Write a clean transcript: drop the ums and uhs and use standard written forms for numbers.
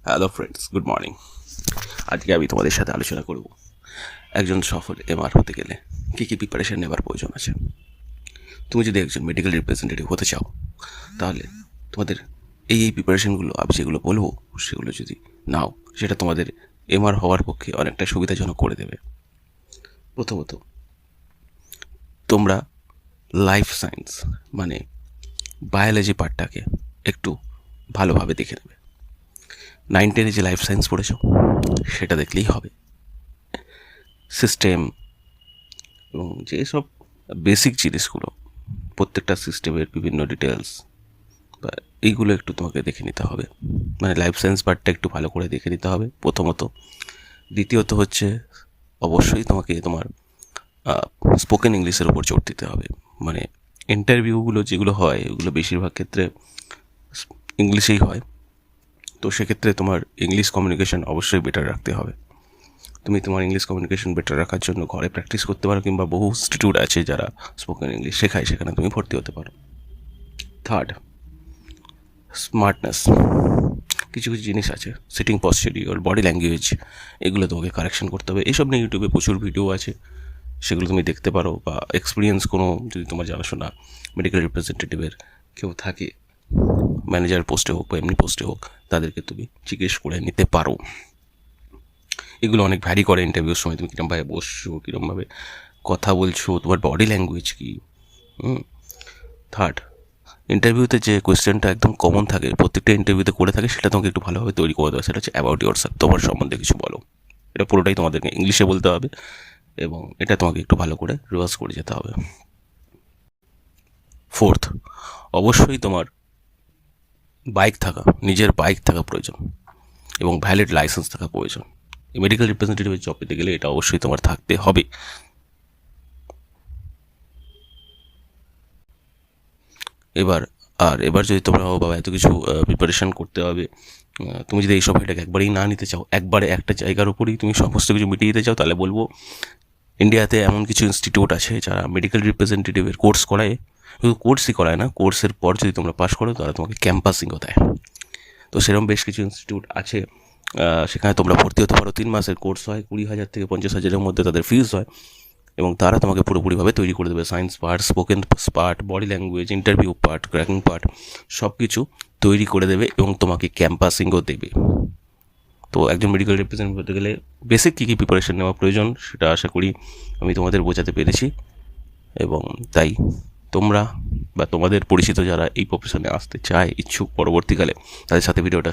Hello friends, good morning. আজকে আমি তোমাদের সাথে আলোচনা করব একজন সফল এমআর হতে গেলে কী কী প্রিপারেশন নেবার প্রয়োজন আছে। তুমি যদি একজন মেডিকেল রিপ্রেজেন্টেটিভ হতে চাও তাহলে তোমাদের এই প্রিপারেশনগুলো আমি যেগুলো বলবো সেগুলো যদি নাও সেটা তোমাদের এমআর হওয়ার পক্ষে অনেকটা সুবিধাজনক করে দেবে। প্রথমত তোমরা লাইফ সায়েন্স মানে বায়োলজি পার্টটাকে একটু ভালোভাবে দেখে নেবে। 9-10 যে লাইফ সায়েন্স পড়েছ সেটা দেখলেই হবে। সিস্টেম এবং যেসব বেসিক জিনিসগুলো প্রত্যেকটা সিস্টেমের বিভিন্ন ডিটেলস বা এইগুলো একটু তোমাকে দেখে নিতে হবে, মানে লাইফ সায়েন্স পার্টটা একটু ভালো করে দেখে নিতে হবে প্রথমত। দ্বিতীয়ত হচ্ছে অবশ্যই তোমাকে তোমার স্পোকেন ইংলিশের উপর জোর দিতে হবে। মানে ইন্টারভিউগুলো যেগুলো হয় ওগুলো বেশিরভাগ ক্ষেত্রে ইংলিশেই হয়, তো সেক্ষেত্রে তোমার ইংলিশ কমিউনিকেশন অবশ্যই বেটার রাখতে হবে। তুমি তোমার ইংলিশ কমিউনিকেশন বেটার রাখার জন্য ঘরে প্র্যাকটিস করতে পারো, কিংবা বহু ইনস্টিটিউট আছে যারা স্পোকেন ইংলিশ শেখায়, সেখানে তুমি ভর্তি হতে পারো। Third, smartness. কিছু কিছু জিনিস আছে, সিটিং পশ্চারিওর, বডি ল্যাঙ্গুয়েজ, এগুলো তোমাকে কারেকশন করতে হবে। এইসব নিয়ে ইউটিউবে প্রচুর ভিডিও আছে, সেগুলো তুমি দেখতে পারো। বা এক্সপিরিয়েন্স কোনো যদি তোমার জানাশোনা মেডিকেল রিপ্রেজেন্টেটিভের কেউ থাকে, ম্যানেজার পোস্টে হোক বা এমনি পোস্টে হোক, তাদেরকে তুমি জিজ্ঞেস করে নিতে পারো। এগুলো অনেক ভ্যারি করে ইন্টারভিউর সময়, তুমি কীরকমভাবে বসছো, কীরকমভাবে কথা বলছো, তোমার বডি ল্যাঙ্গুয়েজ কী। থার্ড, ইন্টারভিউতে যে কোয়েশ্চেনটা একদম কমন থাকে, প্রত্যেকটা ইন্টারভিউতে করে থাকে, সেটা তোমাকে একটু ভালোভাবে তৈরি করে দেওয়া। সেটা হচ্ছে অ্যাবাউট ইয়োরসেলফ, তোমার সম্বন্ধে কিছু বলো। এটা পুরোটাই তোমাদেরকে ইংলিশে বলতে হবে এবং এটা তোমাকে একটু ভালো করে রিভার্স করে যেতে হবে। ফোর্থ, অবশ্যই তোমার নিজের বাইক থাকা প্রয়োজন এবং ভ্যালিড লাইসেন্স থাকা প্রয়োজন। মেডিকেল রিপ্রেজেন্টেটিভের জব পেতে গেলে এটা অবশ্যই তোমার থাকতে হবে। এবার যদি তোমরা বাবা এত কিছু প্রিপারেশান করতে হবে, তুমি যদি এইসব এটাকে একবারেই না নিতে চাও, একবারে একটা জায়গার উপরেই তুমি সমস্ত কিছু মিটিয়ে দিতে চাও, তাহলে বলবো ইন্ডিয়াতে এমন কিছু ইনস্টিটিউট আছে যারা মেডিকেল রিপ্রেজেন্টেটিভের কোর্স করায়। শুধু কোর্সই করায় না, কোর্সের পর যদি তোমরা পাস করো তারা তোমাকে ক্যাম্পাসিংও দেয়। তো সেরকম বেশ কিছু ইনস্টিটিউট আছে, সেখানে তোমরা ভর্তি হতে পারো। 3 মাসের কোর্স হয়, 20,000 থেকে 50,000-এর মধ্যে তাদের ফিস হয় এবং তারা তোমাকে পুরোপুরিভাবে তৈরি করে দেবে। Science part, spoken part, body language, interview part, cracking part, সব কিছু তৈরি করে দেবে এবং তোমাকে ক্যাম্পাসিংও দেবে। তো একজন মেডিকেল রিপ্রেজেন্টেটিভ হতে গেলে বেসিক কী কী প্রিপারেশন নেওয়া প্রয়োজন সেটা আশা করি আমি তোমাদের বোঝাতে পেরেছি। এবং তাই তোমরা বা তোমাদের পরিচিত যারা এই প্রফেশনে আসতে চায় ইচ্ছুক পরবর্তীকালে, তাদের সাথে ভিডিওটা